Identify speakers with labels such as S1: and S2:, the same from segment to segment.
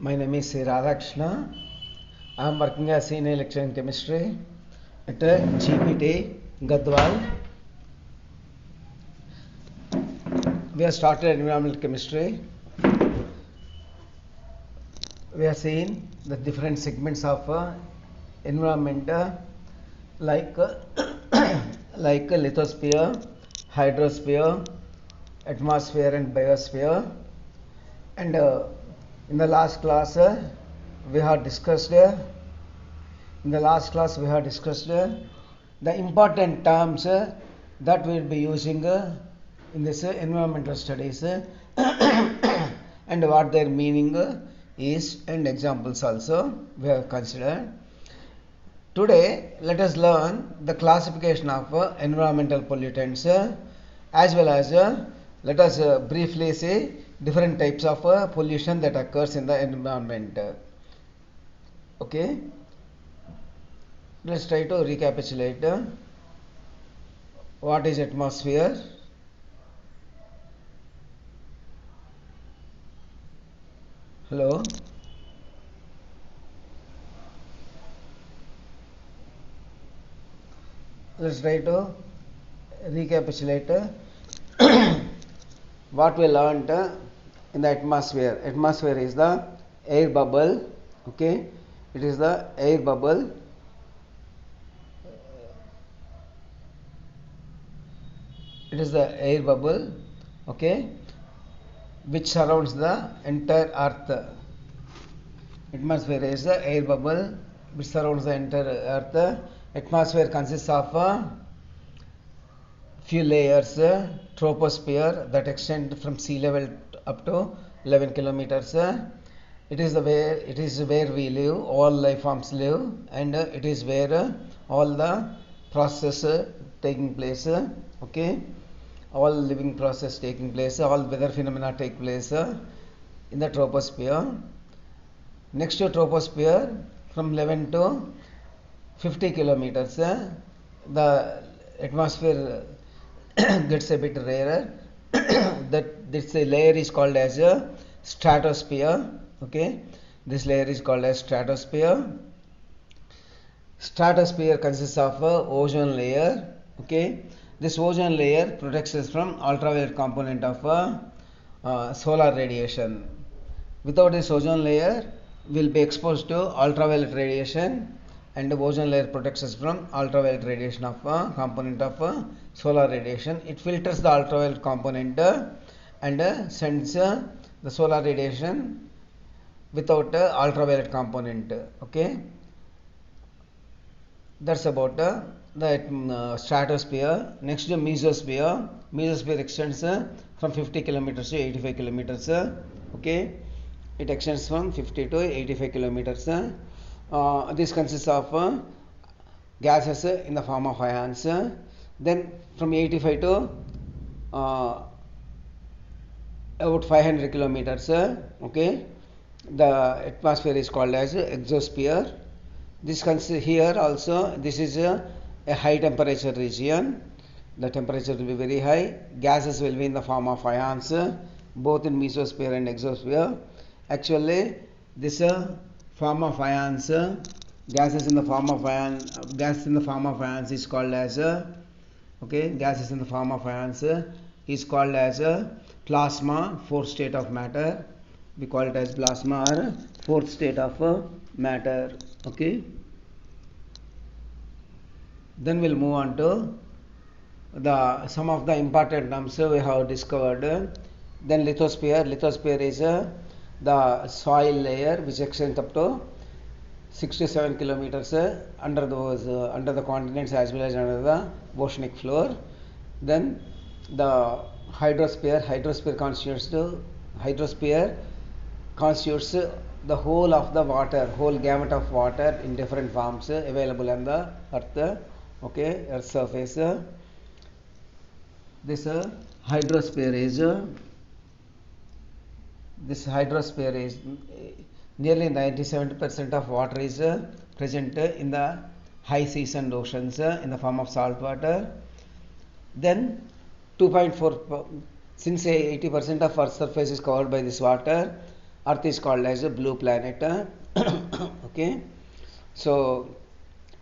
S1: My name is Radhakrishna. I am working as senior lecturer in chemistry at GPT Gadwal. We have started environmental chemistry. We have seen the different segments of environment like like lithosphere, hydrosphere, atmosphere and biosphere. And in the last class we have discussed the important terms that we will be using in this environmental studies and what their meaning is, and examples also we have considered. Today let us learn the classification of environmental pollutants as well as let us briefly see different types of pollution that occurs in the environment. Okay, let's try to recapitulate what is atmosphere. Hello. Let's try to recapitulate what we learned in the atmosphere. Atmosphere is the air bubble. Okay, it is the air bubble. It is the air bubble, okay, which surrounds the entire earth. Atmosphere is the air bubble which surrounds the entire earth. Atmosphere consists of few layers, troposphere that extend from sea level up to 11 kilometers. It is where we live, all life forms live, and it is where all the process taking place. Okay, all living process taking place, all weather phenomena take place in the troposphere. Next to troposphere, from 11 to 50 kilometers, the atmosphere gets a bit rarer. This layer is called as a stratosphere. Okay, this layer is called as stratosphere. Stratosphere consists of ozone layer. Okay, this ozone layer protects us from ultraviolet component of solar radiation. Without this ozone layer, we will be exposed to ultraviolet radiation, and the ozone layer protects us from ultraviolet radiation of component of solar radiation. It filters the ultraviolet component and sends the solar radiation without ultraviolet component. Okay, that's about the stratosphere. Next to mesosphere. Mesosphere extends from 50 kilometers to 85 kilometers. Okay, it extends from 50 to 85 kilometers. This consists of gases in the form of ions. Then from 85 to about 500 kilometers, okay, the atmosphere is called as exosphere. This consists here also, this is a high temperature region. The temperature will be very high. Gases will be in the form of ions, both in mesosphere and exosphere. Actually, this form of ions, gases in the form of ions is called as gases in the form of ions is called as plasma, fourth state of matter. We call it as plasma or fourth state of matter. Okay, then we'll move on to some of the important terms we have discovered. Then lithosphere is the soil layer which extends up to 67 kilometers under the continents as well as under the oceanic floor. Then the hydrosphere constitutes the whole of the water, whole gamut of water in different forms available on the earth. Okay, earth surface. This hydrosphere is nearly 97% of water is present in the high seas and oceans in the form of salt water. Then 2.4, since 80% of earth surface is covered by this water, Earth is called as a blue planet. Okay, so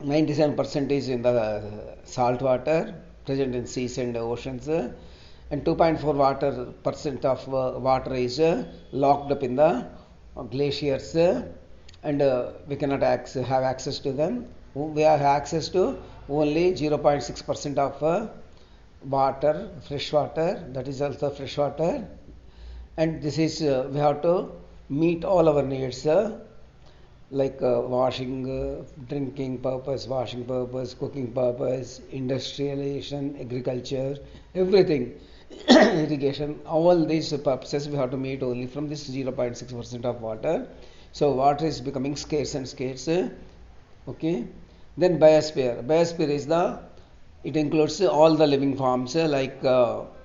S1: 97% is in the salt water present in seas and oceans, and 2.4 water percent of water is locked up in the glaciers, and we cannot have access to them. We have access to only 0.6% of water, fresh water, that is also fresh water, and this is we have to meet all our needs, like washing, drinking purpose, washing purpose, cooking purpose, industrialization, agriculture, everything, irrigation, all these purposes we have to meet only from this 0.6% of water. So water is becoming scarce and scarce. Okay, then biosphere. Biosphere is it includes all the living forms, like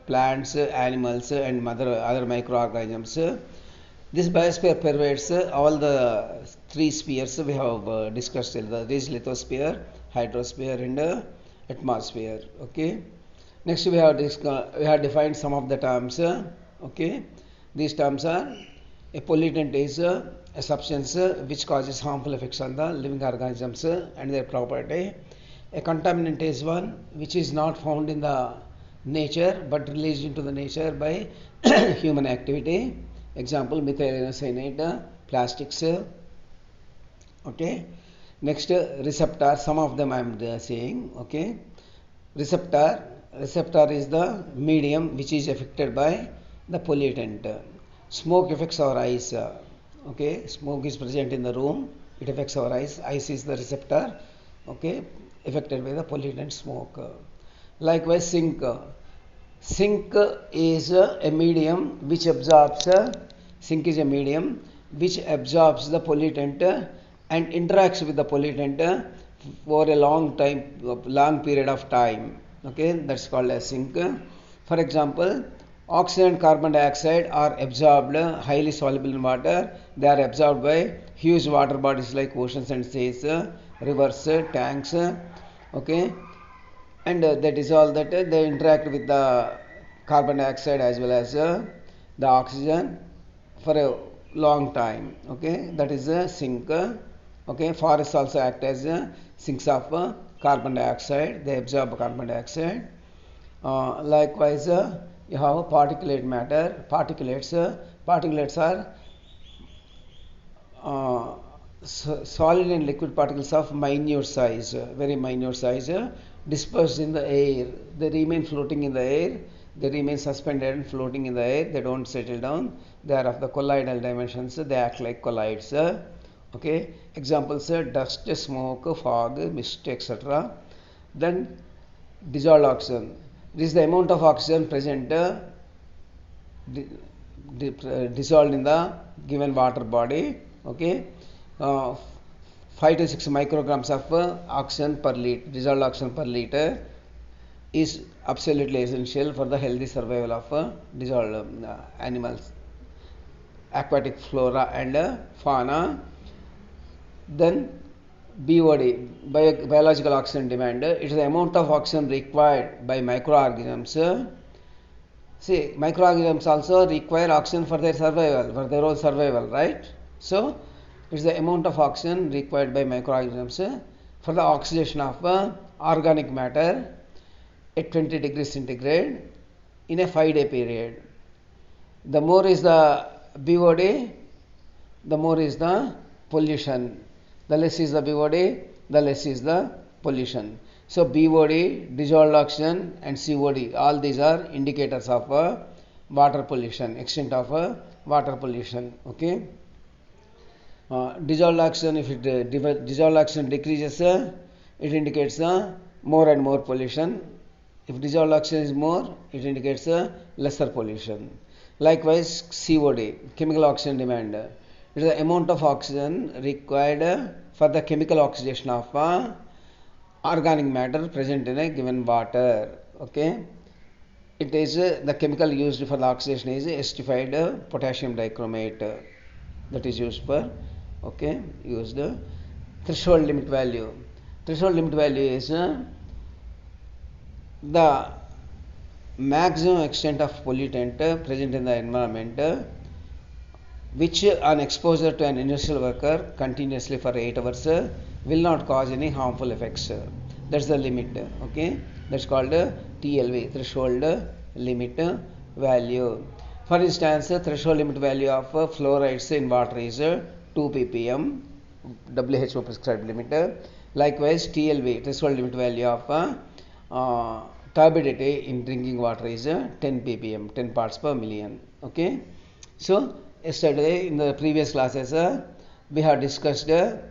S1: plants, animals, and other microorganisms. This biosphere pervades all the three spheres we have discussed. There is lithosphere, hydrosphere, and atmosphere. Okay. Next we have defined some of the terms. Okay. These terms are: a pollutant is a substance which causes harmful effects on the living organisms and their property. A contaminant is one which is not found in the nature but released into the nature by human activity. Example, methyl cyanide, plastics. Okay. Next, receptor. Some of them I am saying. Okay. Receptor is the medium which is affected by the pollutant. Smoke affects our eyes. Okay. Smoke is present in the room. It affects our eyes. Eyes is the receptor. Okay. Affected by the pollutant smoke. Likewise, sink. Sink is a medium which absorbs. Sink is a medium which absorbs the pollutant and interacts with the pollutant for a long period of time. Okay, that's called as sink. For example, oxygen and carbon dioxide are absorbed, highly soluble in water. They are absorbed by huge water bodies like oceans and seas, rivers, tanks. Okay, and they dissolve that, they interact with the carbon dioxide as well as the oxygen for a long time. Okay, that is a sink. Okay, forests also act as sinks of carbon dioxide. They absorb carbon dioxide. Likewise, you have particulate matter. Particulates are solid and liquid particles of minute size, very minute size, dispersed in the air. They remain floating in the air. They remain suspended and floating in the air. They don't settle down. They are of the colloidal dimensions. They act like colloids. Okay. Examples: dust, smoke, fog, mist, etc. Then dissolved oxygen. This is the amount of oxygen present dissolved in the given water body. Okay. 5 to 6 micrograms of oxygen per liter, dissolved oxygen per liter, is absolutely essential for the healthy survival of dissolved animals, aquatic flora and fauna. Then BOD, biological oxygen demand. It is the amount of oxygen required by microorganisms. See, microorganisms also require oxygen for their survival, for their own survival, right? So, it is the amount of oxygen required by microorganisms for the oxidation of organic matter at 20 degrees centigrade in a 5-day period. The more is the BOD, the more is the pollution. The less is the BOD, the less is the pollution. So BOD, dissolved oxygen, and COD, all these are indicators of water pollution, extent of water pollution. Okay. Dissolved oxygen, if dissolved oxygen decreases, it indicates more and more pollution. If dissolved oxygen is more, it indicates lesser pollution. Likewise, COD, chemical oxygen demand. It is the amount of oxygen required for the chemical oxidation of organic matter present in a given water. Okay. It is the chemical used for the oxidation is esterified potassium dichromate. That is used for. Okay, used threshold limit value. Threshold limit value is the maximum extent of pollutant present in the environment which on exposure to an industrial worker continuously for 8 hours will not cause any harmful effects. That's the limit. Okay, that's called TLV, threshold limit value. For instance, threshold limit value of fluorides in water is 2 ppm, WHO prescribed limit. Likewise, TLV, threshold limit value of turbidity in drinking water is 10 ppm, 10 parts per million. Okay, so yesterday in the previous classes we have discussed the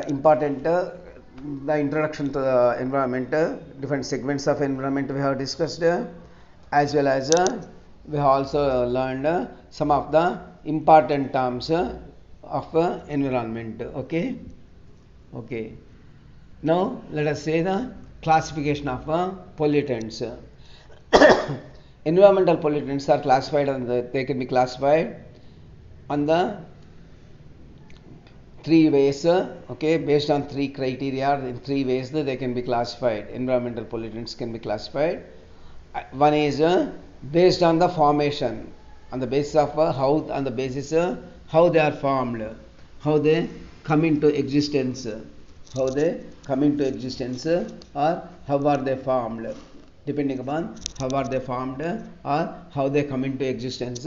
S1: important the introduction to the environment, different segments of environment we have discussed, as well as we have also learned some of the important terms of environment. Okay, now let us say the classification of pollutants. Environmental pollutants are classified they can be classified on the 3 ways. Okay, based on 3 criteria, in 3 ways they can be classified. Environmental pollutants can be classified. One is based on the formation, on the basis of how they are formed, how they come into existence, or how are they formed. Depending upon how are they formed or how they come into existence,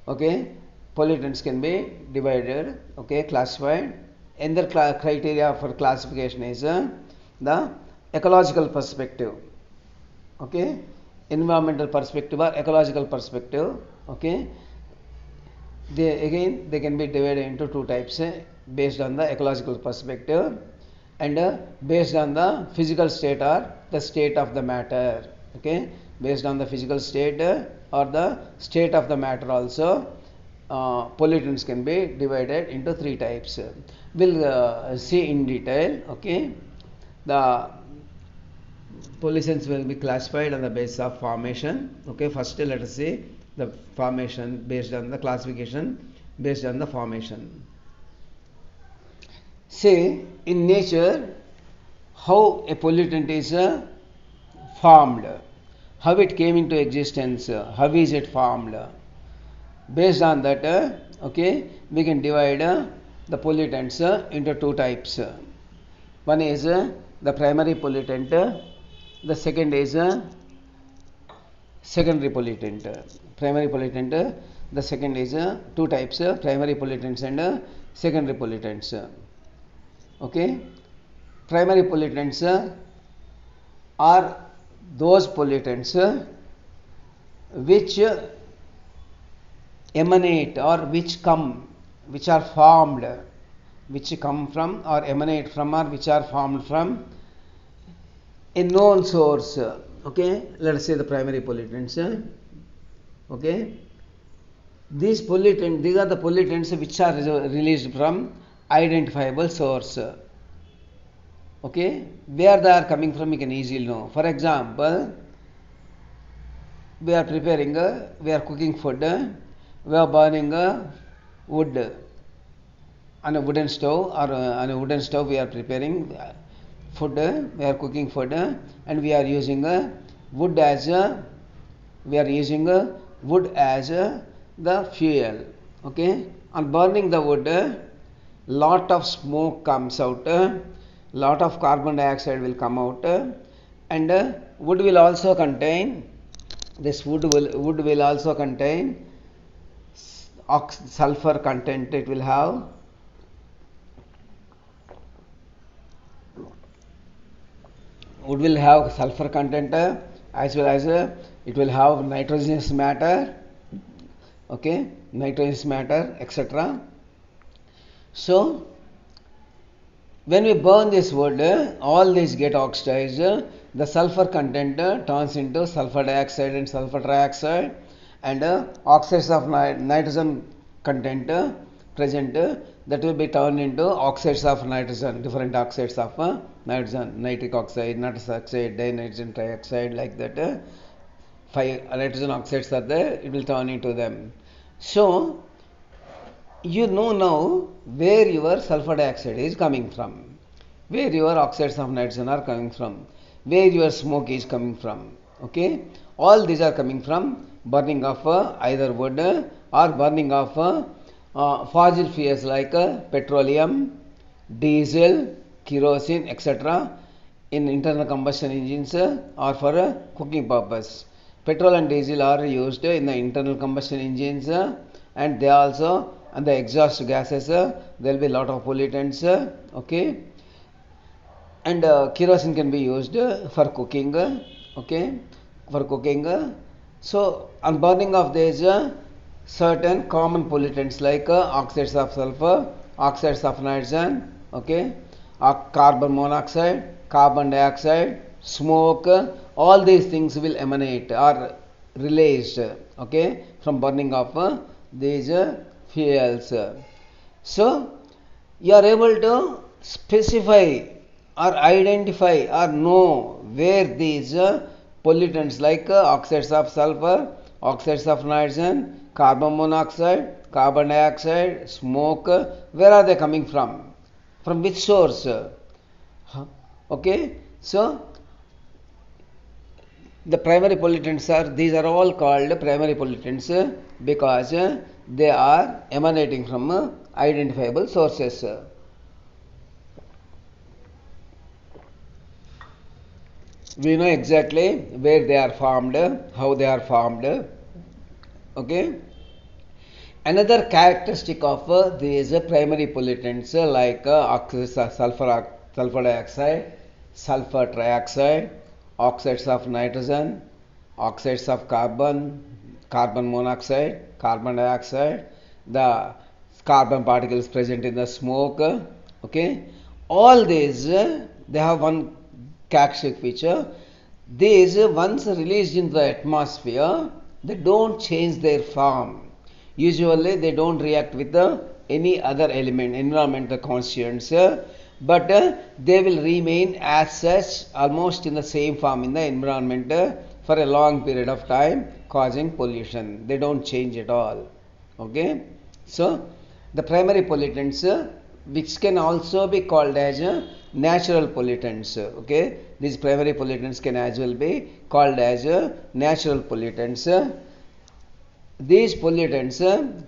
S1: okay, pollutants can be divided, okay, classified. Another criteria for classification is the ecological perspective, okay, environmental perspective or ecological perspective. Okay, they can be divided into 2 types, based on the ecological perspective and based on the physical state or the state of the matter. Okay, based on the physical state or the state of the matter also, pollutants can be divided into 3 types. We'll see in detail. Okay, the pollutants will be classified on the basis of formation. Okay, first let us see the formation based on the classification based on the formation. Say in nature how a pollutant is formed, how it came into existence, how is it formed. Based on that, okay, we can divide the pollutants into 2 types. One is the primary pollutant, the second is secondary pollutant. Primary pollutant, the second is 2 types, primary pollutants and secondary pollutants. Okay, primary pollutants are those pollutants which emanate or which are formed, which come from or emanate from or which are formed from a known source. Okay, let us say the primary pollutants. Okay, these are the pollutants which are released from identifiable source. Okay, where they are coming from you can easily know. For example, we are cooking food, we are burning wood on a wooden stove, or on a wooden stove we are preparing food, we are cooking food, and we are using wood as the fuel. Okay, on burning the wood, lot of smoke comes out, lot of carbon dioxide will come out, and wood will also contain sulfur content. It will have sulfur content, as well as it will have nitrogenous matter, okay, nitrogenous matter, etc. So when we burn this wood, all these get oxidized, the sulfur content turns into sulfur dioxide and sulfur trioxide, and oxides of nitrogen content present, that will be turned into oxides of nitrogen, different oxides of nitrogen, nitric oxide, nitrous oxide, dinitrogen trioxide, like that. 5 nitrogen oxides are there, it will turn into them. So you know now where your sulfur dioxide is coming from, where your oxides of nitrogen are coming from, where your smoke is coming from. Okay, all these are coming from burning of either wood or burning of fossil fuels like petroleum, diesel, kerosene, etc. in internal combustion engines or for cooking purpose. Petrol and diesel are used in the internal combustion engines and they also, and the exhaust gases, there will be a lot of pollutants, okay. And kerosene can be used for cooking, okay, for cooking. So on burning of these certain common pollutants like oxides of sulfur, oxides of nitrogen, okay, carbon monoxide, carbon dioxide, smoke, all these things will emanate or released, okay, from burning of these fuels. So you are able to specify or identify or know where these pollutants like oxides of sulfur, oxides of nitrogen, carbon monoxide, carbon dioxide, smoke, where are they coming from? From which source? Okay, so the primary pollutants are, these are all called primary pollutants because they are emanating from identifiable sources. We know exactly where they are formed, how they are formed, okay. Another characteristic of these primary pollutants like sulfur dioxide, sulfur trioxide, oxides of nitrogen, oxides of carbon, carbon monoxide, carbon dioxide, the carbon particles present in the smoke, okay. All these they have one characteristic feature. These once released into the atmosphere, they don't change their form. Usually they don't react with any other element, environmental constituents, but they will remain as such almost in the same form in the environment for a long period of time, causing pollution. They don't change at all, okay. So the primary pollutants which can also be called as natural pollutants, okay. These primary pollutants can as well be called as natural pollutants. These pollutants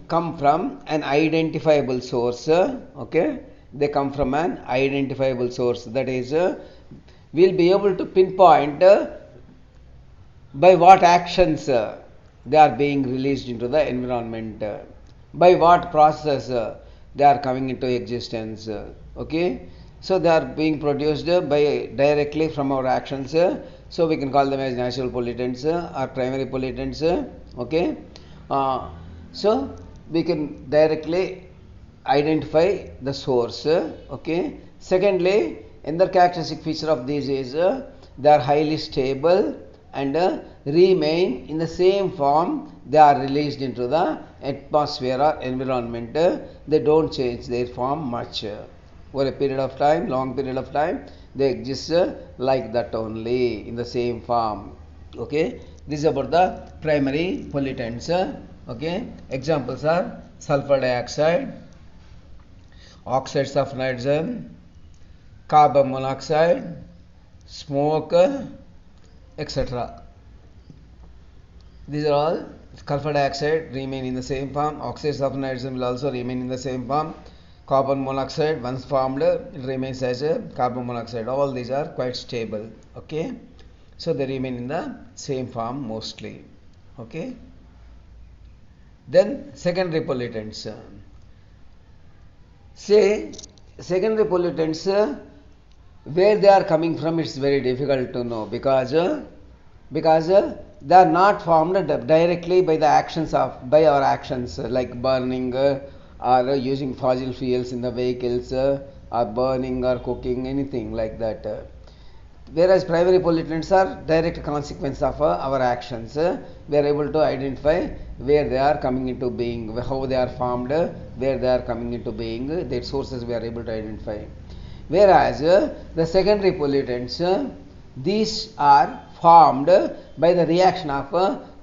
S1: come from an identifiable source, okay. They come from an identifiable source, that is we will be able to pinpoint by what actions they are being released into the environment, by what process they are coming into existence, okay. So they are being produced by directly from our actions, so we can call them as natural pollutants or primary pollutants, okay. So we can directly identify the source, okay. Secondly, another characteristic feature of these is they are highly stable and remain in the same form they are released into the atmosphere or environment. They don't change their form much. Over a period of time, long period of time, they exist like that only, in the same form, okay. This is about the primary pollutants, okay. Examples are sulfur dioxide, oxides of nitrogen, carbon monoxide, smoke, etc. These are all. Sulfur dioxide remain in the same form, oxides of nitrogen will also remain in the same form, carbon monoxide once formed it remains as a carbon monoxide. All these are quite stable, okay. So they remain in the same form mostly, okay. Then secondary pollutants. Say secondary pollutants, where they are coming from, it's very difficult to know because they are not formed directly by the actions of, by our actions like burning or using fossil fuels in the vehicles or burning or cooking, anything like that. Whereas primary pollutants are direct consequence of our actions. We are able to identify where they are coming into being, how they are formed, where they are coming into being, their sources we are able to identify. Whereas the secondary pollutants, these are formed by the reaction of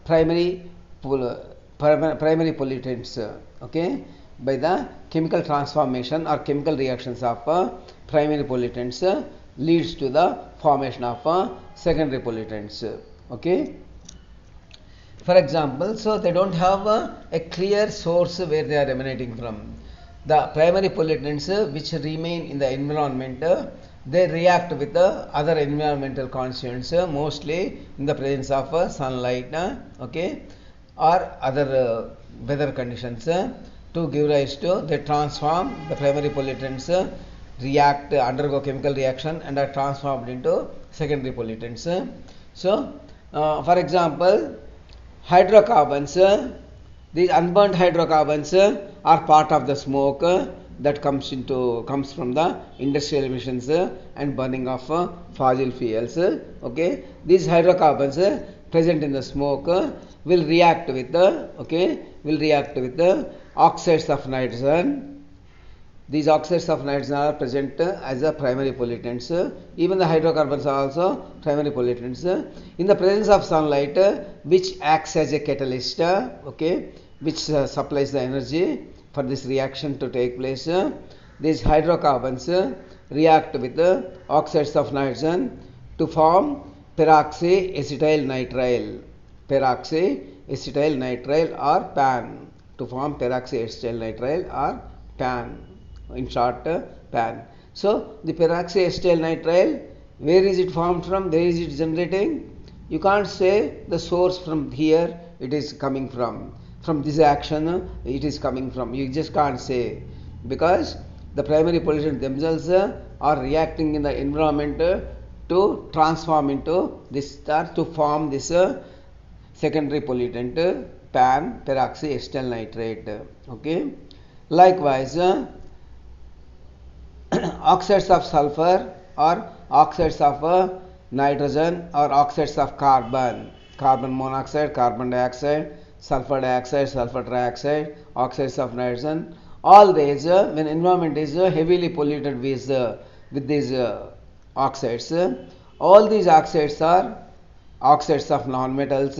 S1: primary pollutants, okay, by the chemical transformation or chemical reactions of primary pollutants leads to the formation of secondary pollutants, okay. For example, so they don't have a clear source where they are emanating from. The primary pollutants which remain in the environment, they react with the other environmental constituents, mostly in the presence of sunlight, okay, or other weather conditions, to give rise to, they transform the primary pollutants, react, undergo chemical reaction and are transformed into secondary pollutants. So, for example, hydrocarbons, these unburned hydrocarbons are part of the smoke that comes from the industrial emissions and burning of fossil fuels. Okay, these hydrocarbons present in the smoke will react with the oxides of nitrogen. These oxides of nitrogen are present as a primary pollutants. Even the hydrocarbons are also primary pollutants. In the presence of sunlight, which acts as a catalyst, okay, which supplies the energy for this reaction to take place, these hydrocarbons react with the oxides of nitrogen to form peroxyacetyl nitrile. Peroxyacetyl nitrile or PAN. To form peroxyacetyl nitrile or PAN. In short, PAN. So the peroxyacetyl nitrile, where is it formed from? Where is it generating? You can't say the source from here it is coming from this action it is coming from. You just can't say, because the primary pollutants themselves are reacting in the environment to transform into this, to form this secondary pollutant, PAN, peroxyacetyl nitrate. Okay. Likewise, oxides of sulfur or oxides of nitrogen or oxides of carbon monoxide, carbon dioxide, sulfur dioxide, sulfur trioxide, oxides of nitrogen, all these when environment is heavily polluted with these oxides, all these oxides are oxides of non-metals.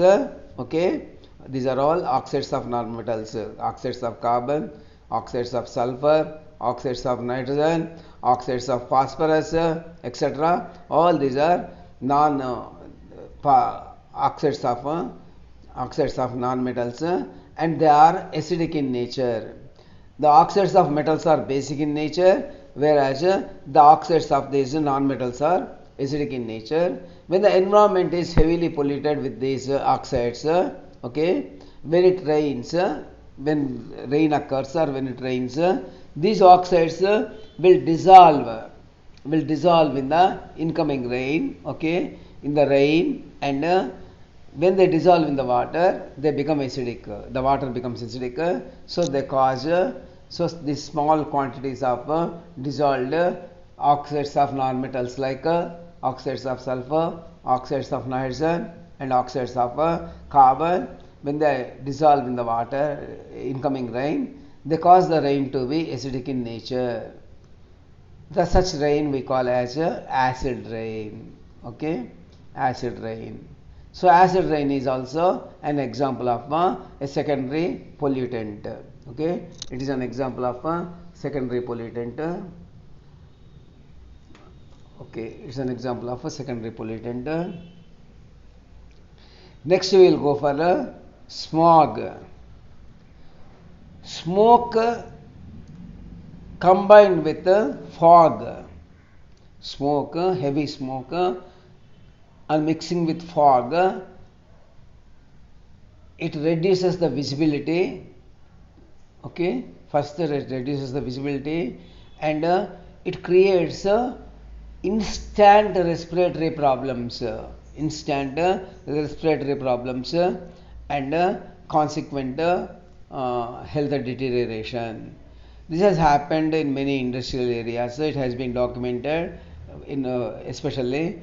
S1: Okay, these are all oxides of non-metals, oxides of carbon, oxides of sulfur, oxides of nitrogen, oxides of phosphorus, etc. All these are oxides of non-metals, and they are acidic in nature. The oxides of metals are basic in nature, whereas the oxides of these non-metals are acidic in nature. When the environment is heavily polluted with these oxides, okay, when it rains, when rain occurs or when it rains, these oxides will dissolve in the incoming rain, okay, in the rain, and when they dissolve in the water, they become acidic. The water becomes acidic, so they cause so these small quantities of dissolved oxides of non-metals like oxides of sulfur, oxides of nitrogen, and oxides of carbon. When they dissolve in the water, incoming rain, they cause the rain to be acidic in nature. Such rain we call as acid rain. Okay, acid rain. So acid rain is also an example of a secondary pollutant. Okay, it is an example of a secondary pollutant. Okay, it's an example of a secondary pollutant. Next we will go for smog. Smoke combined with fog. Smoke, heavy smoke, and mixing with fog, it reduces the visibility. Okay, first it reduces the visibility, and it creates instant respiratory problems. And consequent health deterioration. This has happened in many industrial areas. It has been documented in especially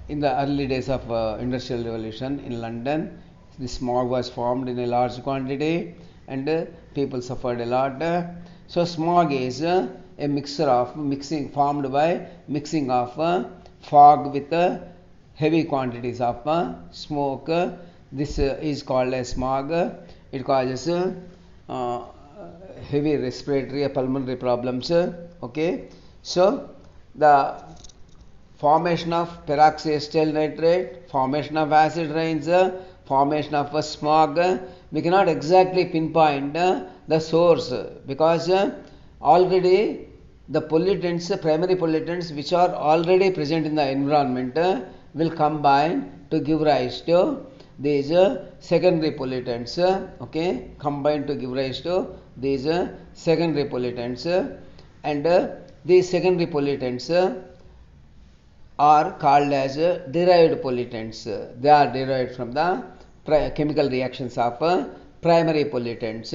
S1: in the early days of industrial revolution in London. The smog was formed in a large quantity, and people suffered a lot. So smog is a mixing formed by mixing of fog with heavy quantities of smoke. This is called as smog. It causes heavy respiratory pulmonary problems. Okay, so the formation of peroxyacetyl nitrate, formation of acid rains, formation of a smog, we cannot exactly pinpoint the source, because already the pollutants, primary pollutants which are already present in the environment will combine to give rise to these secondary pollutants, okay, combine to give rise to these secondary pollutants, and these secondary pollutants are called as derived pollutants. They are derived from the chemical reactions of primary pollutants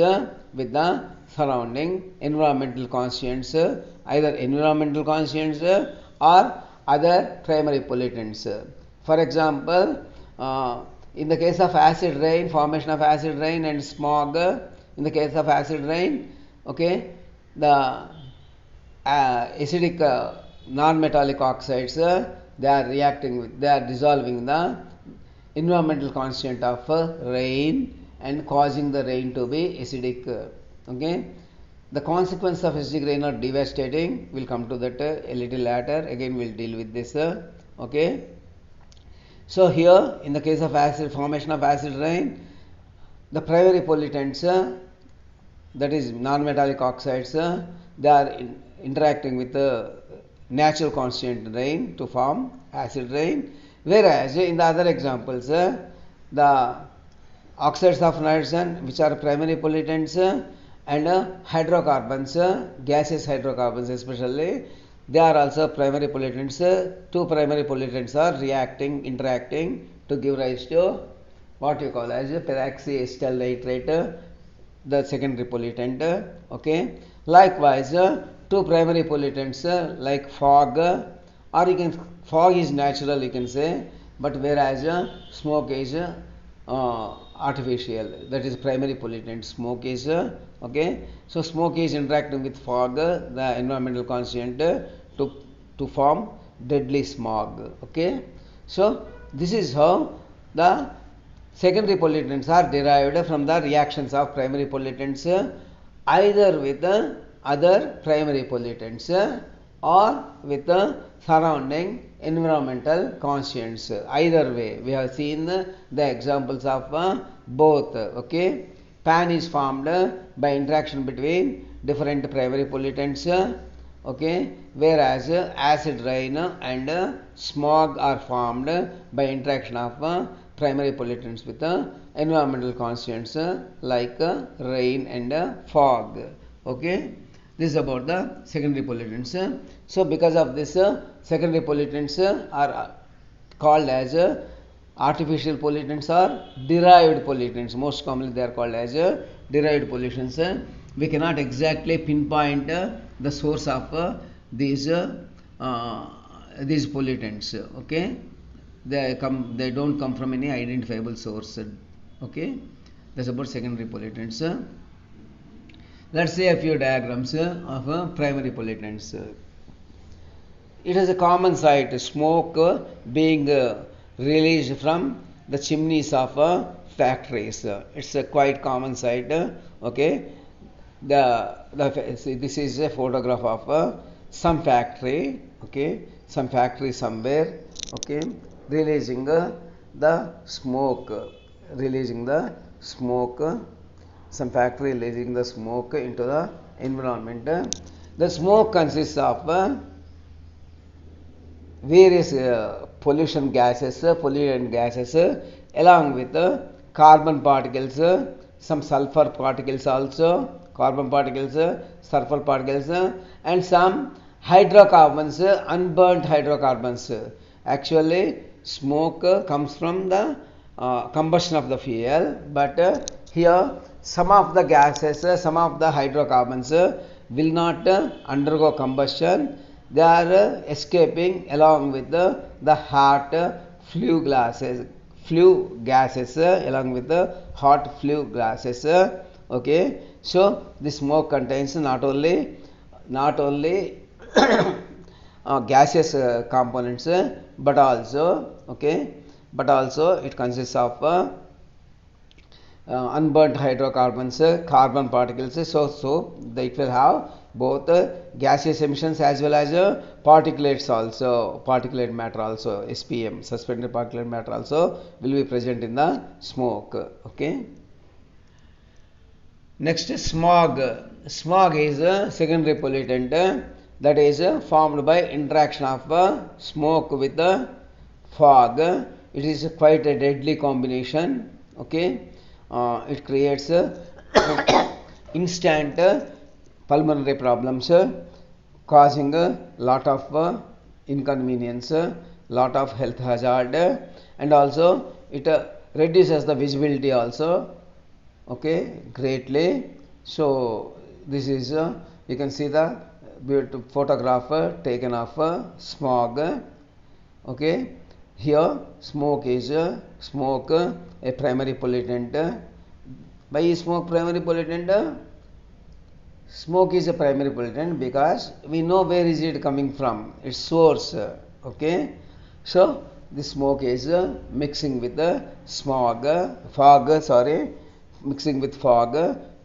S1: with the surrounding environmental constituents, either environmental constituents or other primary pollutants. For example, in the case of acid rain, formation of acid rain and smog, in the case of acid rain, okay, the acidic non-metallic oxides, they are reacting with, they are dissolving the environmental constituent of rain and causing the rain to be acidic. Okay, the consequence of acidic rain are devastating. We'll come to that a little later. Again, we'll deal with this. Okay. So here, in the case of acid formation of acid rain, the primary pollutants, that is non-metallic oxides, they are interacting with the natural constituent rain to form acid rain, whereas in the other examples, the oxides of nitrogen, which are primary pollutants, and hydrocarbons, gaseous hydrocarbons especially, they are also primary pollutants. Two primary pollutants are interacting to give rise to what you call as peroxyacetyl nitrate, the secondary pollutant. Okay. Likewise, two primary pollutants like fog, or you can, fog is natural, you can say, but whereas smoke is artificial, that is primary pollutant. Smoke is okay. So smoke is interacting with fog, the environmental constituent, to form deadly smog. Okay. So this is how the secondary pollutants are derived from the reactions of primary pollutants, either with other primary pollutants or with the surrounding environmental constituents. Either way, we have seen the examples of both. Okay, pan is formed by interaction between different primary pollutants. Okay, whereas acid rain and smog are formed by interaction of primary pollutants with environmental constituents like rain and fog. Okay, this is about the secondary pollutants. So because of this, secondary pollutants are called as artificial pollutants or derived pollutants. Most commonly they are called as derived pollutants. We cannot exactly pinpoint the source of these pollutants. Okay, they don't come from any identifiable source. Okay, that's about secondary pollutants. Let's see a few diagrams of primary pollutants. It is a common sight, smoke being released from the chimneys of factories. It's a quite common sight. Okay, this is a photograph of some factory. Okay, some factory somewhere. Okay, releasing the smoke, some factory releasing the smoke into the environment. The smoke consists of various pollutant gases, along with carbon particles, some sulfur particles also, carbon particles, sulfur particles, and some hydrocarbons, unburnt hydrocarbons. Actually, smoke comes from the combustion of the fuel, but here some of the gases, some of the hydrocarbons will not undergo combustion. They are escaping along with the hot flue gases, along with the hot flue gases. Okay, so the smoke contains not only gaseous components, but also it consists of unburnt hydrocarbons, carbon particles. So it will have both gaseous emissions as well as particulates also, particulate matter also, SPM, suspended particulate matter also will be present in the smoke. Okay. Next is smog. Smog is a secondary pollutant that is formed by interaction of smoke with the fog. It is quite a deadly combination. Okay, it creates instant pulmonary problems, causing a lot of inconvenience, lot of health hazard, and also it reduces the visibility also. Okay, greatly. So this is you can see the beautiful photograph taken of smog. Okay, here smoke is a primary pollutant. By smoke primary pollutant, smoke is a primary pollutant because we know where is it coming from, its source. Okay, so the smoke is mixing with the mixing with fog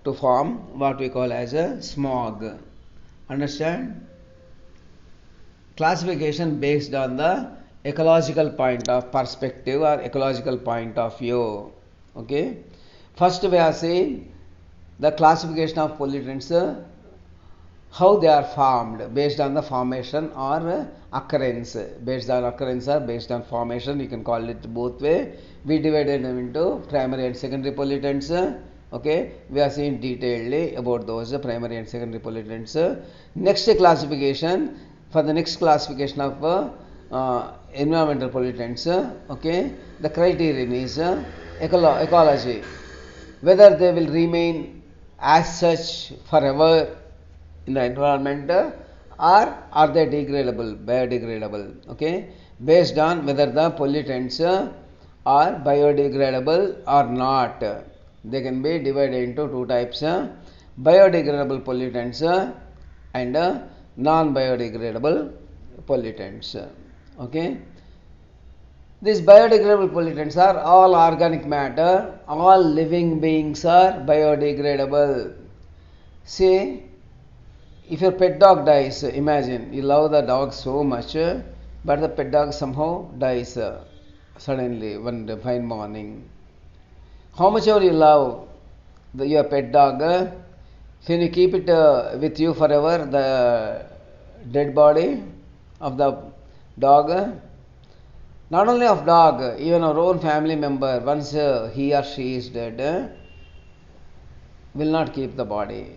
S1: to form what we call as a smog. Understand? Classification based on the ecological point of perspective or ecological point of view. Okay. First we are saying the classification of pollutants, how they are formed based on the formation or occurrence. Based on occurrence or based on formation, you can call it both way. We divided them into primary and secondary pollutants. Okay, we are seeing detailedly about those primary and secondary pollutants. Next classification, for the next classification of environmental pollutants, okay, the criterion is ecology, whether they will remain as such forever in the environment or are they degradable, biodegradable. Okay, based on whether the pollutants are biodegradable or not. They can be divided into two types, biodegradable pollutants and non-biodegradable pollutants. Okay, these biodegradable pollutants are all organic matter, all living beings are biodegradable. See, if your pet dog dies, imagine you love the dog so much, but the pet dog somehow dies suddenly one fine morning. How much ever you love your pet dog, can you keep it with you forever, the dead body of the dog? Not only of dog, even our own family member, once he or she is dead, will not keep the body.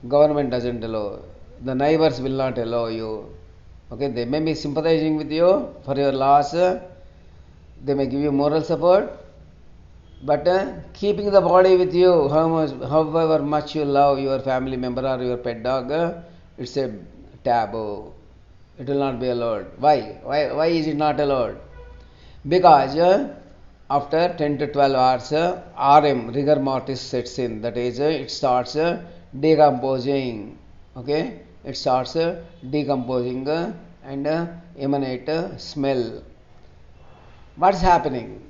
S1: Government doesn't allow. The neighbors will not allow you. Okay, they may be sympathizing with you for your loss. They may give you moral support. But keeping the body with you, however much you love your family member or your pet dog, it's a taboo. It will not be allowed. Why? Why is it not allowed? Because after 10 to 12 hours, RM, rigor mortis, sets in. That is, it starts decomposing. Okay, it starts decomposing and emanate smell. What is happening?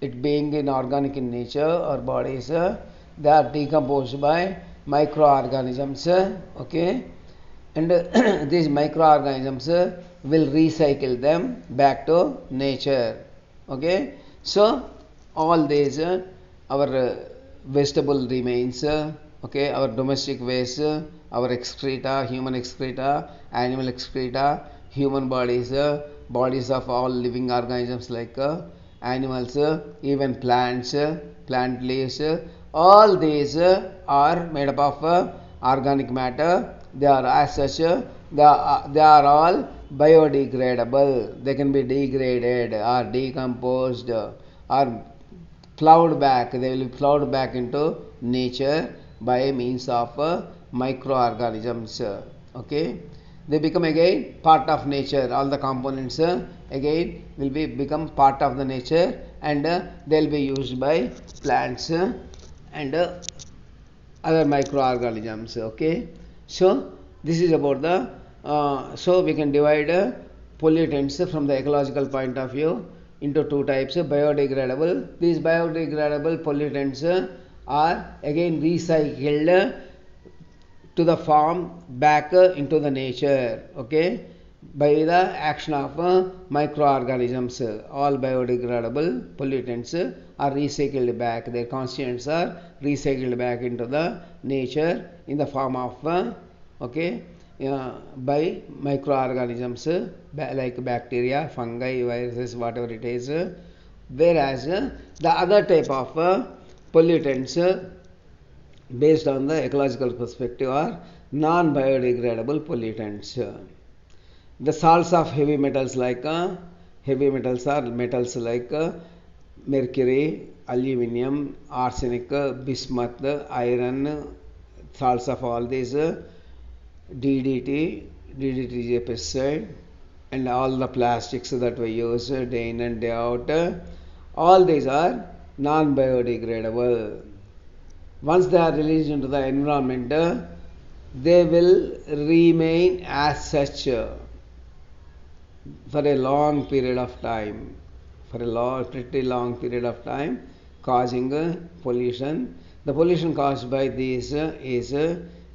S1: It being inorganic in nature, our bodies they are decomposed by microorganisms. Okay, and these microorganisms will recycle them back to nature. Okay, so all these our vegetable remains, okay, our domestic waste, our excreta, human excreta, animal excreta, human bodies, bodies of all living organisms like animals, even plants, plant leaves, all these are made up of organic matter. They are as such, they are all biodegradable. They can be degraded or decomposed or plowed back. They will be plowed back into nature by means of microorganisms. Okay, they become again part of nature. All the components again will become part of the nature, and they will be used by plants and other microorganisms. Okay, so this is about the so we can divide pollutants from the ecological point of view into two types, biodegradable. These biodegradable pollutants are again recycled to the form back into the nature, okay, by the action of microorganisms. All biodegradable pollutants are recycled back, their constituents are recycled back into the nature in the form of by microorganisms like bacteria, fungi, viruses, whatever it is. Whereas the other type of pollutants based on the ecological perspective are non-biodegradable pollutants. The salts of heavy metals like heavy metals are metals like mercury, aluminum, arsenic, bismuth, iron, salts of all these, DDT is a pesticide, and all the plastics that we use day in and day out, all these are non-biodegradable. Once they are released into the environment, they will remain as such for a long period of time, pretty long period of time, causing pollution. The pollution caused by this is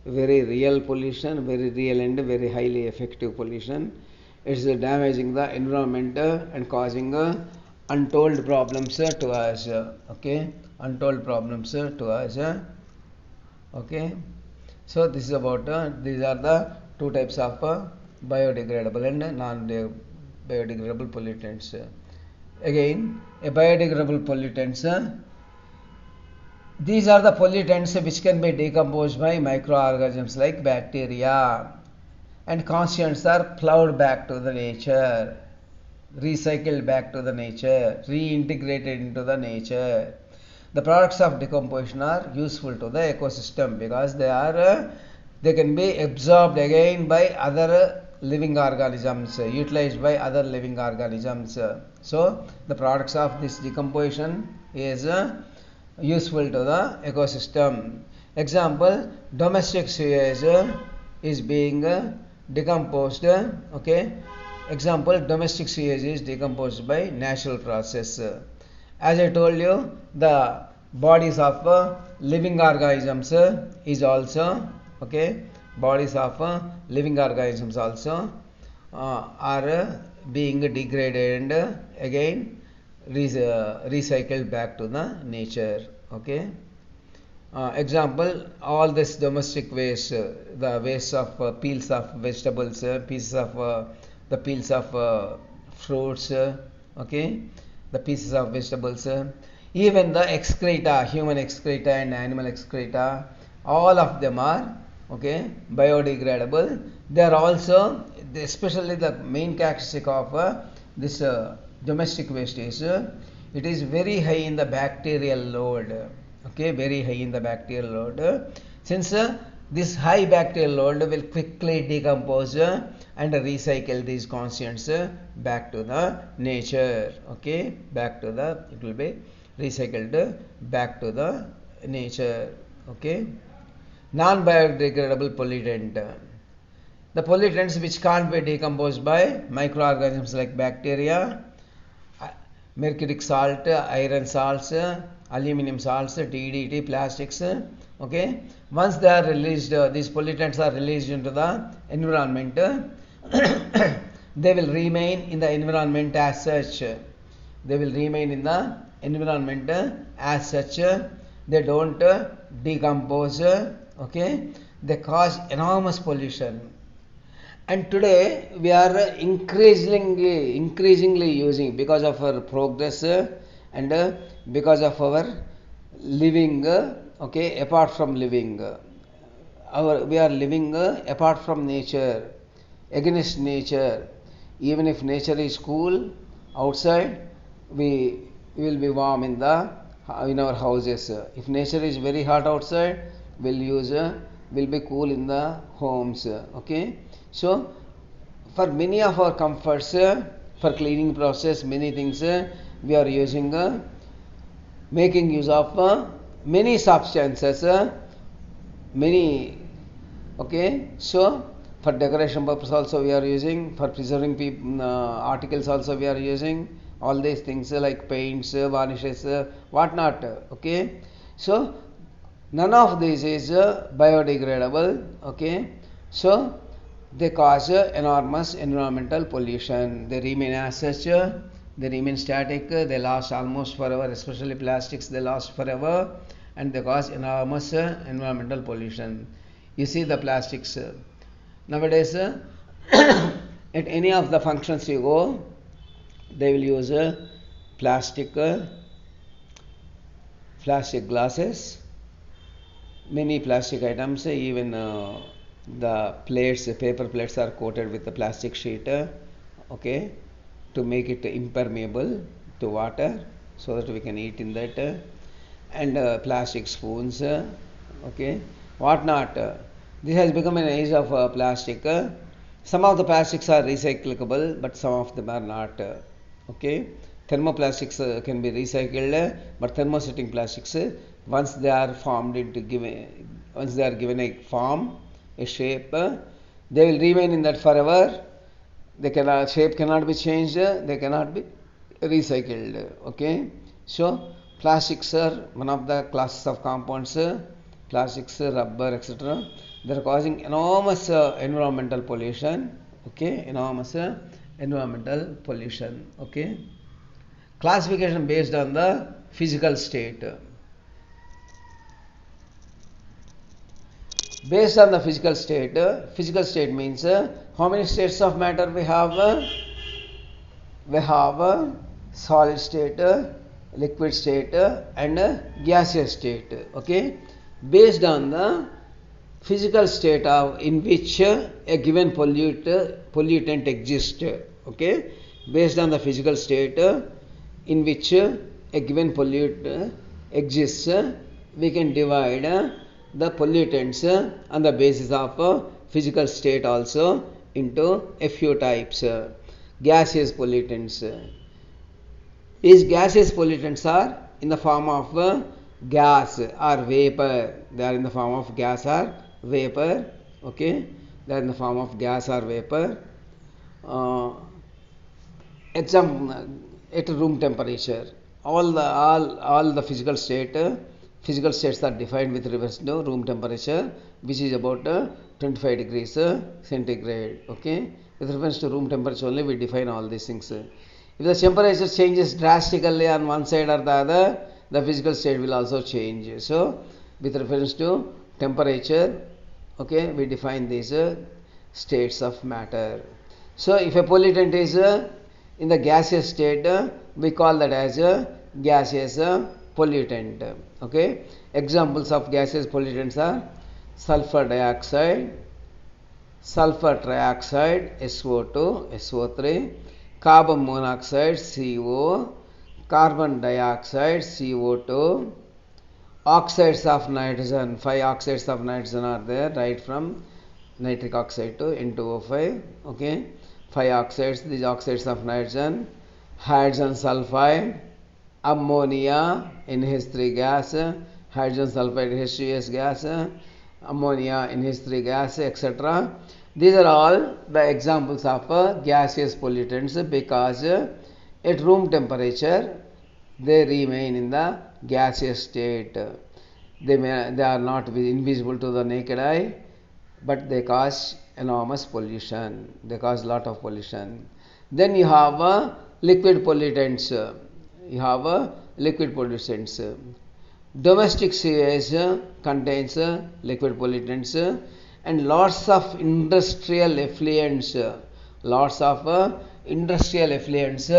S1: very real pollution, very real and very highly effective pollution. It is damaging the environment and causing untold problems to us. Okay, untold problems to us. Okay, so this is about these are the two types of biodegradable and non-biodegradable pollutants. Again, a biodegradable pollutants. These are the pollutants which can be decomposed by microorganisms like bacteria, and constituents are plowed back to the nature, recycled back to the nature, reintegrated into the nature. The products of decomposition are useful to the ecosystem because they can be absorbed again by other living organisms, utilized by other living organisms. So the products of this decomposition is useful to the ecosystem. Example, domestic sewage is being decomposed. Okay, example, domestic sewage is decomposed by natural process. As I told you, the bodies of living organisms is also bodies of living organisms also are being degraded and again recycled back to the nature. Okay. Example, all this domestic waste, the waste of peels of vegetables, pieces of the peels of fruits, okay, the pieces of vegetables, even the excreta, human excreta and animal excreta, all of them are biodegradable. They are also, especially the main characteristic of this domestic waste is it is very high in the bacterial load. Okay, very high in the bacterial load. Since this high bacterial load will quickly decompose and recycle these constituents back to the nature. Okay, it will be recycled back to the nature. Okay, non-biodegradable pollutant. The pollutants which can't be decomposed by microorganisms like bacteria, mercuric salt, iron salts, aluminum salts, DDT, plastics. Okay, once they are released, these pollutants are released into the environment, they will remain in the environment as such. They will remain in the environment as such. They don't decompose. Okay, they cause enormous pollution. And today we are increasingly using, because of our progress and because of our living, apart from living, we are living apart from nature, against nature. Even if nature is cool outside, we will be warm in our houses. If nature is very hot outside, will be cool in the homes. Okay, so for many of our comforts, for cleaning process, many things we are using, making use of many substances, so for decoration purpose also we are using, for preserving articles also we are using all these things like paints, varnishes, what not. Okay, so None of these is biodegradable. Okay, so they cause enormous environmental pollution. They remain as such, they remain static, they last almost forever, especially plastics, they last forever, and they cause enormous environmental pollution. You see the plastics nowadays, at any of the functions you go, they will use plastic glasses, many plastic items, even the plates, paper plates are coated with the plastic sheet, okay, to make it impermeable to water, so that we can eat in that, and plastic spoons, okay, what not. This has become an age of plastic. Some of the plastics are recyclable, but some of them are not. Okay, thermoplastics can be recycled, but thermosetting plastics, once they are formed into once they are given a form, a shape, they will remain in that forever. They cannot, shape cannot be changed, they cannot be recycled. Okay, so plastics are one of the classes of compounds, plastics, rubber, etc. They are causing enormous environmental pollution. Okay, enormous environmental pollution. Okay, classification based on the physical state. Based on the physical state means how many states of matter we have? We have solid state, liquid state, and gaseous state. Okay, based on the physical state in which a given pollutant exists. Okay, based on the physical state in which a given pollutant exists, we can divide the pollutants on the basis of physical state also into a few types. Gaseous pollutants. These gaseous pollutants are in the form of gas or vapor. They are in the form of gas or vapor. Okay, they are in the form of gas or vapor. At room temperature, all the physical states are defined with reference to room temperature, which is about 25 degrees centigrade. Okay, with reference to room temperature only we define all these things. If the temperature changes drastically on one side or the other, the physical state will also change. So with reference to temperature, okay, we define these states of matter. So if a pollutant is in the gaseous state, we call that as a gaseous pollutant. Okay, examples of gaseous pollutants are sulfur dioxide, sulfur trioxide, SO2, SO3, carbon monoxide, CO, carbon dioxide, CO2, oxides of nitrogen, 5 oxides of nitrogen are there, right from nitric oxide to N2O5. Okay, 5 oxides, these oxides of nitrogen, hydrogen sulfide, ammonia, NH3 gas, hydrogen sulfide, H2S gas, ammonia, NH3 gas, etc. These are all the examples of gaseous pollutants, because at room temperature they remain in the gaseous state. They are not invisible to the naked eye, but they cause enormous pollution. They cause lot of pollution. Then you have liquid pollutants. Domestic sewage contains liquid pollutants, and lots of industrial effluents. Lots of industrial effluents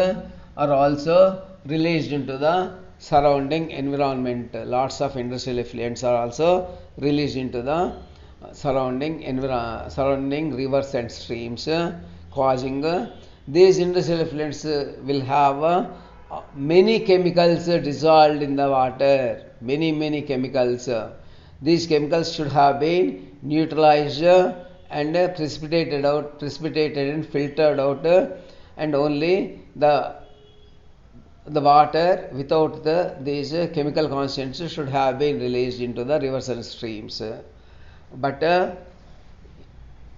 S1: are also released into the surrounding environment. Lots of industrial effluents are also released into the surrounding rivers and streams, causing these industrial effluents will have many chemicals dissolved in the water. Many chemicals. These chemicals should have been neutralized and precipitated and filtered out, and only the water without these chemical constants should have been released into the rivers and streams. But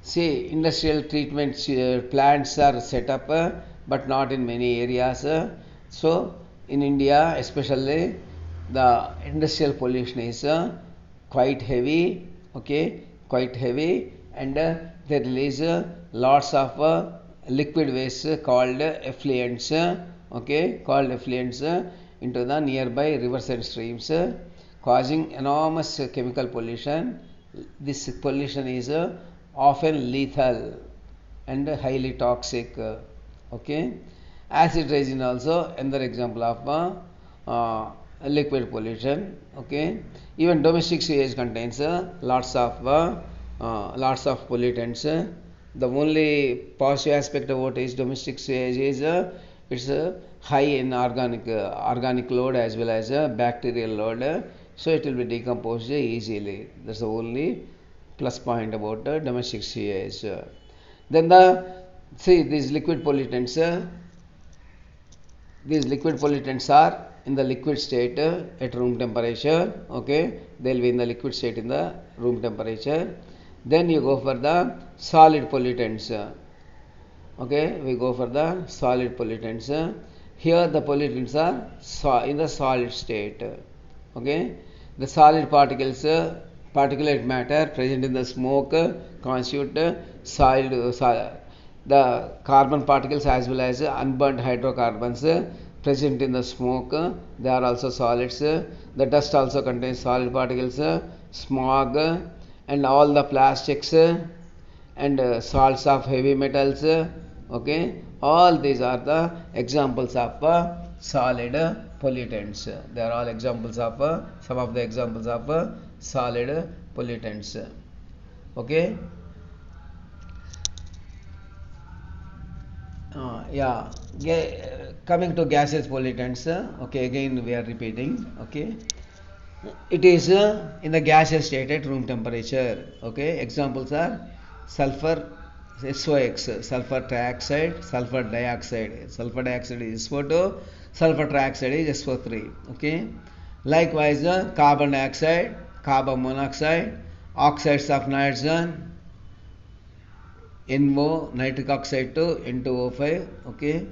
S1: see, industrial treatment plants are set up, but not in many areas. So in India especially, the industrial pollution is quite heavy, okay, quite heavy, and they release lots of liquid waste called effluents, okay, called effluents into the nearby rivers and streams, causing enormous chemical pollution. This pollution is often lethal and highly toxic, okay. Acid rain also another example of liquid pollution, okay. Even domestic sewage contains lots of pollutants. The only positive aspect of what is domestic sewage is it's high in organic load as well as bacterial load, so it will be decomposed easily. That's the only plus point about domestic sewage. Then these liquid pollutants. These liquid pollutants are in the liquid state at room temperature, okay. They will be in the liquid state in the room temperature. Then you go for the solid pollutants, okay. We go for the solid pollutants. Here the pollutants are in the solid state, okay. The solid particles, particulate matter present in the smoke constitute the carbon particles as well as unburnt hydrocarbons present in the smoke, they are also solids. The dust also contains solid particles, smog, and all the plastics and salts of heavy metals, okay. All these are the examples of solid pollutants. They are all examples of some of the examples of solid pollutants, okay. Coming to gaseous pollutants, okay, again we are repeating, okay. It is in the gaseous state at room temperature, okay. Examples are sulfur, SOx, sulfur trioxide, sulfur dioxide. Sulfur dioxide is SO2, sulfur trioxide is SO3, okay. Likewise, carbon dioxide, carbon monoxide, oxides of nitrogen, NO, nitric oxide to N2O5, okay.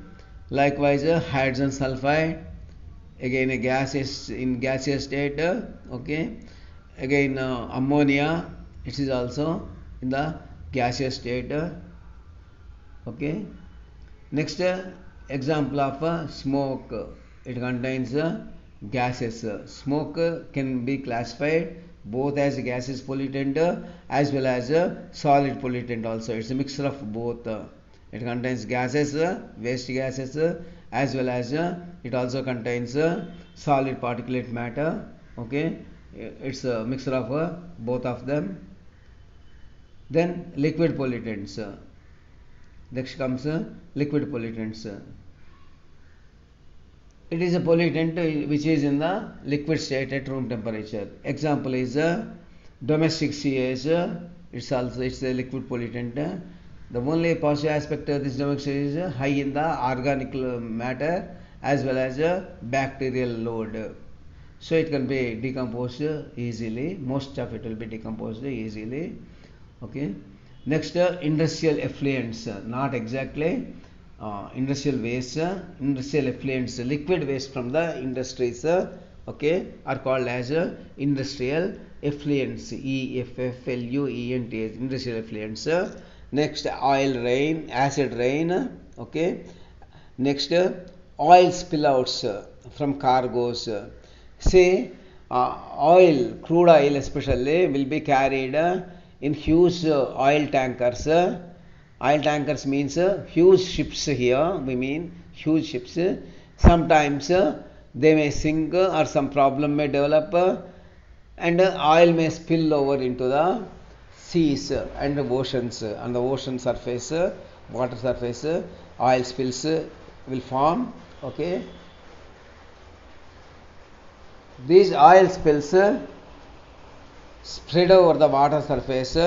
S1: Likewise, hydrogen sulfide, again a gas is in gaseous state, okay. Again ammonia, it is also in the gaseous state, okay. Next example of smoke, it contains gases. Smoke can be classified both as a gaseous pollutant as well as a solid pollutant also. It's a mixture of both. It contains gases, waste gases, as well as it also contains solid particulate matter, okay. It's a mixture of both of them. Then liquid pollutants. Next comes liquid pollutants. It is a pollutant which is in the liquid state at room temperature. Example is domestic sewage. It's a liquid pollutant. The only positive aspect of this domestic sewage is high in the organic matter as well as bacterial load. So it can be decomposed easily. Most of it will be decomposed easily. Okay. Next, industrial effluents. Not exactly. Industrial waste, industrial effluents, liquid waste from the industries, okay, are called as industrial effluents. EFFLUENT, industrial effluents. Next, oil rain, acid rain, okay. Next, oil spillouts from cargoes. Say, crude oil especially, will be carried in huge oil tankers. Oil tankers means huge ships here, we mean huge ships. Sometimes they may sink or some problem may develop and oil may spill over into the seas and the oceans. On the ocean surface, water surface, oil spills will form, okay. These oil spills spread over the water surface,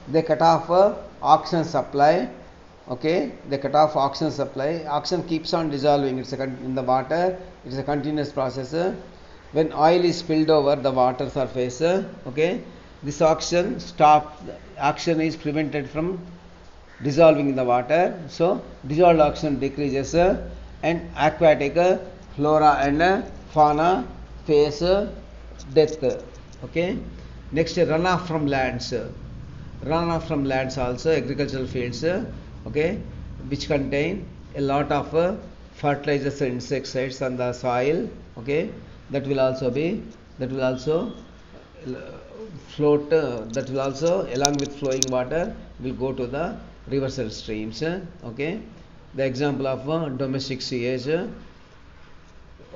S1: they cut off oxygen supply, okay. They cut off oxygen supply. Oxygen keeps on dissolving, it's in the water, it is a continuous process. When oil is spilled over the water surface, okay, this oxygen stops, oxygen is prevented from dissolving in the water, so dissolved oxygen decreases and aquatic flora and fauna face death, okay. Next, runoff from lands. Runoff from lands also agricultural fields, okay, which contain a lot of fertilizers and insecticides on the soil, okay, that will also float, that will also along with flowing water will go to the rivers and streams, okay. The example of domestic sewage,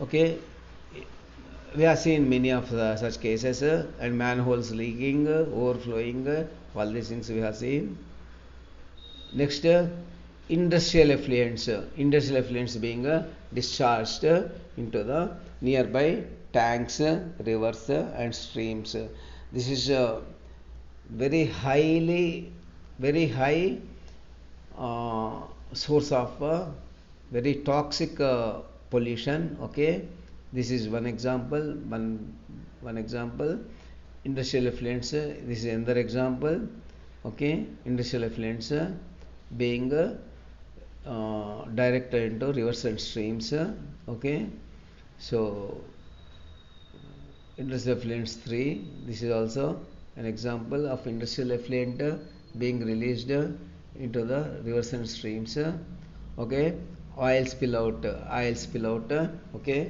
S1: okay, we have seen many of such cases, and manholes leaking, overflowing, all these things we have seen. Next, industrial effluents. Industrial effluents being discharged into the nearby tanks, rivers, and streams. This is very high source of very toxic pollution. Okay, this is one example. One example. Industrial effluents. This is another example. Okay, industrial effluents being directed into rivers and streams. Okay, so industrial effluents 3. This is also an example of industrial effluent being released into the rivers and streams. Okay, oil spill out. Okay,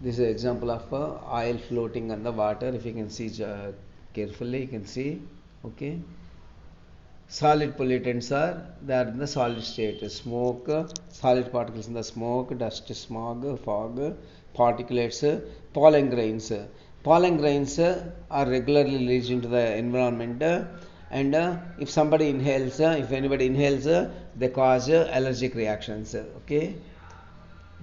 S1: this is an example of oil floating on the water. If you can see carefully, you can see. Okay, solid pollutants they are in the solid state. Smoke, solid particles in the smoke, dust, smog, fog, particulates, pollen grains. Pollen grains are regularly released into the environment, and if somebody inhales, if anybody inhales, they cause allergic reactions. Okay,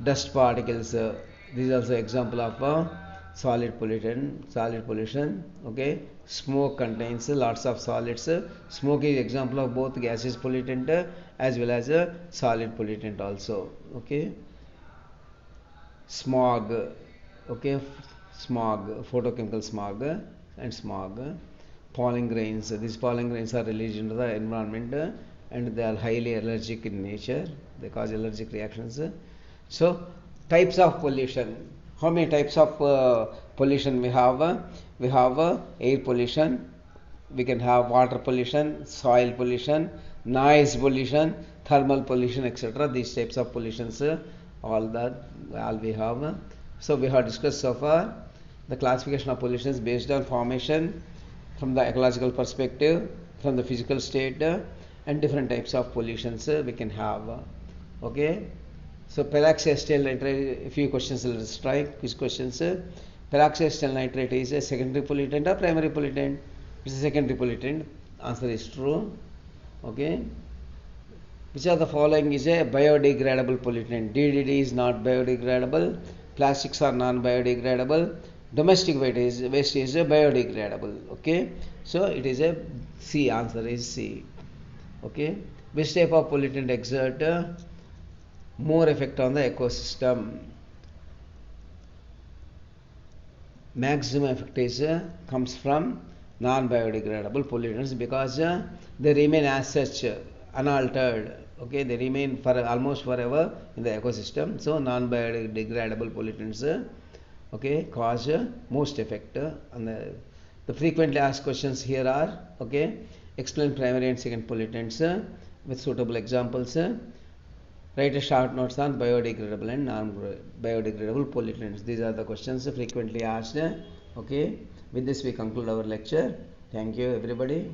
S1: dust particles. This is also example of solid pollution. Okay, smoke contains lots of solids. Smoke is example of both gaseous pollutant as well as a solid pollutant also. Okay, smog. Okay, smog, photochemical smog and smog. Pollen grains. These pollen grains are released into the environment, and they are highly allergic in nature. They cause allergic reactions. So, types of pollution. How many types of pollution we have? We have air pollution. We can have water pollution, soil pollution, noise pollution, thermal pollution, etc. These types of pollutions, all we have. So we have discussed so far the classification of pollutions based on formation, from the ecological perspective, from the physical state, and different types of pollutions we can have. Okay. So peroxyacetyl nitrate, a few questions will strike. These questions, peroxyacetyl nitrate is a secondary pollutant or primary pollutant? It's a secondary pollutant. Answer is true. Okay. Which of the following is a biodegradable pollutant? DDT is not biodegradable. Plastics are non-biodegradable. Domestic waste is biodegradable. Okay. So it is a C. Answer is C. Okay. Which type of pollutant exert more effect on the ecosystem? Maximum effect is comes from non-biodegradable pollutants, because they remain as such unaltered. Okay, they remain for almost forever in the ecosystem. So non-biodegradable pollutants okay, cause most effect on the frequently asked questions here are, okay, explain primary and second pollutants with suitable examples. Write a short notes on biodegradable and non-biodegradable pollutants. These are the questions frequently asked. Okay, with this we conclude our lecture. Thank you everybody.